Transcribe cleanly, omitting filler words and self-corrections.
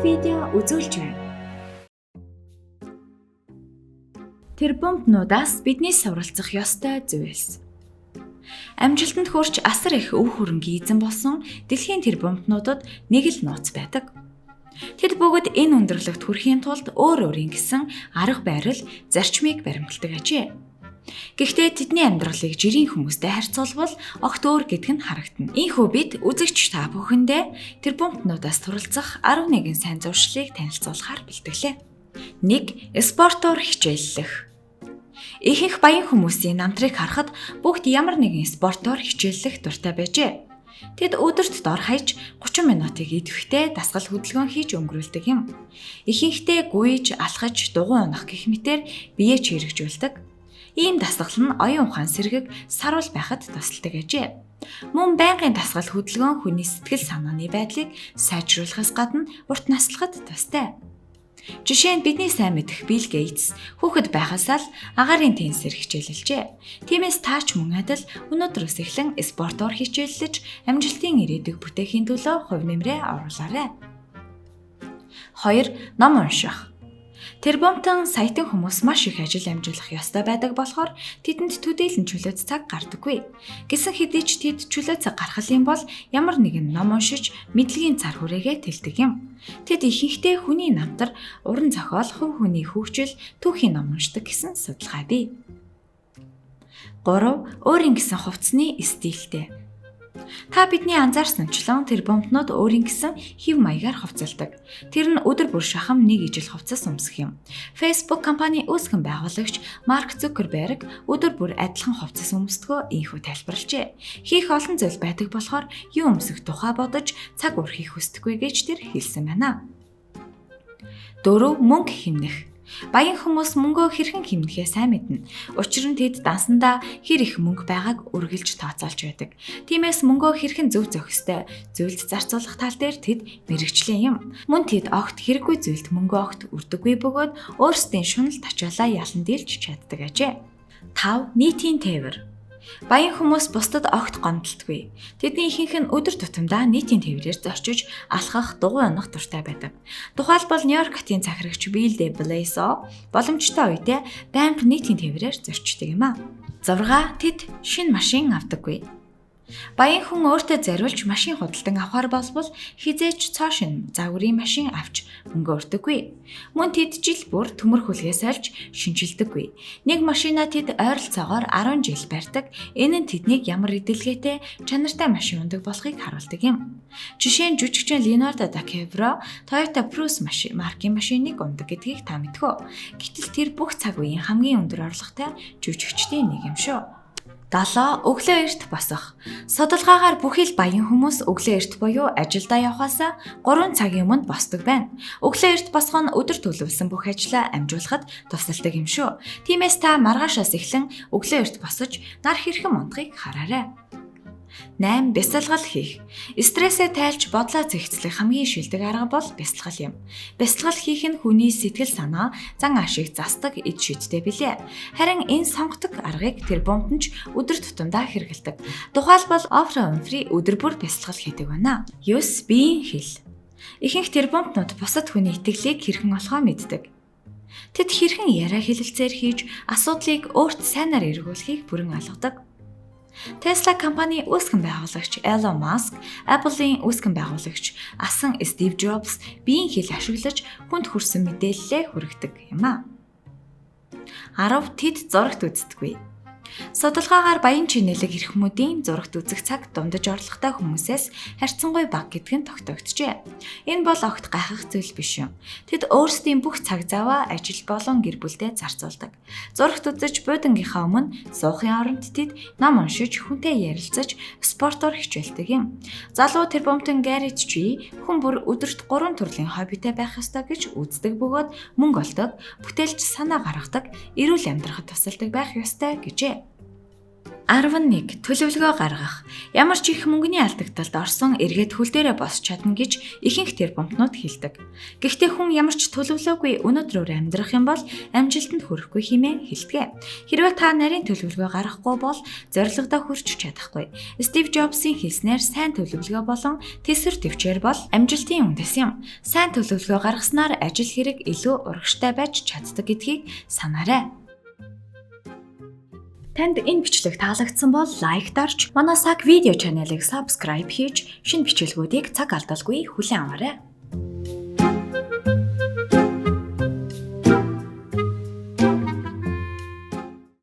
видео үзүүлж байна. Тэр бомбнуудаас бидний суралцах ёстой зүйлс. Амжилтанд хүрч асар их өв хөрөнгийн эзэн болсон дэлхийн тэр бомбнуудад нэг л нууц байдаг. Тэд бүгд энэ өндөрлөгт хүрэхийн тулд өөр өөрийн гэсэн арга барил, зарчмыг баримталдаг ажээ. Гэхдээ тэдний амьдралыг жирийн хүмүүстэй харьцуулбал огт өөр гэдг нь харагдана. Ийхүү бид үзэгч та бүхэндээ тэр бомбнуудаас суралцах 11 сайн зуршлыг танилцуулахаар бэлтгэлээ. 1. Спортоор хичээллэх. Ихэнх баян хүмүүсийн намтрыг харахад бүгд ямар нэгэн спортоор хичээллэх дуртай байжээ. Тэд өдөрт дор хаяж 30 минутыг идэвхтэй дасгал хөдөлгөөн хийж өнгөрүүлдэг юм. Ихэнхдээ гүйж, алхаж, дугуй унах гэх мэтээр биеэ чирэгжүүлдэг. Ийм дасгал нь оюун ухаан сэргийг саруул байхад тусалдаг ажээ. Мөн байнгын дасгал хөдөлгөөн хүний сэтгэл санааны байдлыг сайжруулахаас гадна урт наслахад тустай. Жишээ нь бидний сайн мэдэх Билл Гейтс хүүхэд байхасаа л агаарын теннисээр хичээлэлжээ. Тиймээс та ч мөн адил өнөөдрөөс эхлэн спортоор хичээллэж амжилтын ирээдүг бүтээхийн төлөө хувь нэмрээ оруулаарай. 2. Ном унших. Тэр бомтон саятан хүмүүс маш их ажил амжуулах ёстой байдаг болохоор тэдэнд төдийлөн чөлөөт цаг гардаггүй. Гэсэн хэдий ч тэд чөлөөт цаг гаргах юм бол ямар нэгэн ном уншиж мэдлэгийн цар хүрээгээ тэлдэг юм. Тэд ихэнхдээ хүний намтар, уран зохиол, хувь хүний хөгжил, түүхийн ном уншдаг гэсэн судалгаа бий. 3. Өөрийн гэсэн хувцсны стилтэй. Та бидний анзаарсанчлан тэр бомбнууд өөрийн гэсэн хэв маягаар хувцалдаг. Тэр нь өдөр бүр шахам нэг ижил хувцас өмсөх юм. Facebook компани үүсгэн байгуулагч Марк Зукерберг өдөр бүр адилхан хувцас өмсдгөө ийхүү тайлбарлажээ. Хийх олон зүйл байдаг болохоор юу өмсөх тухай бодож цаг өрхийг хүсдэггүй гэж тэр хэлсэн байна. 4. Мөнгө хэмнэх. Баян хүмүүс мөнгөө хэрхэн хэмнэхээ сайн мэднэ. Учир нь тэд дансандаа хэр их мөнгө байгааг үргэлж тооцоолж байдаг. Тиймээс мөнгөө хэрхэн зөв зохистой зүйлд зарцуулах тал дээр тэд мэрэгчлээ юм. Мөн тэд огт хэрэггүй зүйлд мөнгө огт өрдөггүй бөгөөд өөрсдийн шуналт ачаалаа ялан дийлж чаддаг ажээ. 5. Нийтийн тээвэр. Баян хүмүүс бусдад огт гомдолтгүй. Тэдний ихэнх нь өдөр тутамдаа нийтийн тээврээр зорчиж алхах, дугуй унах дуртай байдаг. Тухайлбал Нью-Йорк хотын захирагч Билл де Блэйсо боломжтой үедээ байнга нийтийн тээврээр зорчдог юм а. 6. Тэд шинэ машин авдаггүй. Баян хүн өөртөө зориулж машин худалдан авахар болбол хизээч цоо шин загварын машин авч мөнгө өрдөггүй. Мөн тэд жил бүр төмөр хүлгээс олж шинжилдэггүй. Нэг машинаа тэд ойролцоогоор 10 жил барьдаг. Энэ нь тэднийг ямар эдэлгээтэй, чанартай машин ундаг болохыг харуулдаг юм. Жишээ нь жүжигчин Леонардо Дикаприо Toyota Prius маркийн машиныг ундаг гэдгийг та мэдхүү. Гэтэл тэр бүх цаг үеийн хамгийн өндөр орлоготой жүжигчдийн нэг юм шүү. 7. Өглөө эрт босох. Судалгаагаар бүхий л баян хүмүүс өглөө эрт буюу ажилдаа явахаас 3 цагийн өмнө босдог байна. Өглөө эрт босох нь өдөр төлөвлөсөн бүх ажлаа амжуулахад тусалдаг юм шүү. Тиймээс та маргаашаас эхлэн өглөө эрт босож нар хэрхэн мундахыг хараарай. 8. Бясалгал хийх. Стрессээ тайлж бодлоо зэгцлэх хамгийн шилдэг арга бол бясалгал юм. Бясалгал хийх нь хүний сэтгэл санаа, зан ашиг засдаг эд шийдтэй билээ. Харин энэ сонгодог аргыг тэр бомбонч өдөр тутамдаа хэрэгэлдэг. Тухайлбал Офра Уинфри өдөр бүр бясалгал хийдэг байна. 9. Биеийн хэл. Ихэнх тэр бомбнууд бусад хүний итгэлийг хэрхэн олохоо мэддэг. Тэд хэрхэн яриа хэлэлцээр хийж асуудлыг өөрт сайнаар эргүүлэхийг бүрэн ойлгодог. Tesla компани үүсгэн байгуулагч Elon Musk, Apple-ийн үүсгэн байгуулагч асан Steve Jobs биеийн хэл ашиглаж хүнд хүрсэн мэдээлэлээ хүргэдэг юм а. 10. Тэд зурагт үздэггүй. Судалгаагаар баян чинэлэг эрх хүмүүдийн зурагт үзэх цаг дундаж орлоготой хүмүүсээс харьцангуй бага гэдг нь тогтогджээ. Энэ бол огт гайхах зүйл биш юм. Тэд өөрсдийн бүх цаг заваа ажил болон гэр бүлдээ зарцуулдаг. Зурагт үзэж буудангийнхаа өмнө суухын оронд тэд ном уншиж, хүнтэй ярилцаж, спортоор хичээлдэг юм. Залуу тэр бомтон Гаррет Чи хүн бүр өдөрт 3 төрлийн хоббитэй байх ёстой гэж үздэг бөгөөд мөнгө олдог, бүтээлч санаа гаргадаг, эрүүл амьдрахад тусалдаг байх ёстой гэжээ. 11. Төлөвлөгөө гаргах. Ямар ч их мөнгөний алдагталд орсон эргээд хөл дээрээ босч чадна гэж ихэнх тэрбумтнууд хэлдэг. Гэхдээ хүн ямар ч төлөвлөөгүй өнөөдрөөр амьдрах юм бол амжилтанд хүрэхгүй хэмээн хэлдэг. Хэрвээ та нарийн төлөвлөгөө гаргахгүй бол зорилгодоо хүрч чадахгүй. Стив Джобсын хэлснээр сайн төлөвлөгөө болон тэсвэр төвчээр бол амжилтын үндэс юм. Сайн төлөвлөгөө гаргаснаар ажил хэрэг илүү урагштай байж чаддаг гэдгийг санаарай. Танд энэ бичлэг таалагдсан бол лайк дарж, манай саг видео чаналыг subscribe хийж, шинэ бичлэгүүдийг цаг алдалгүй хүлээн аваарай.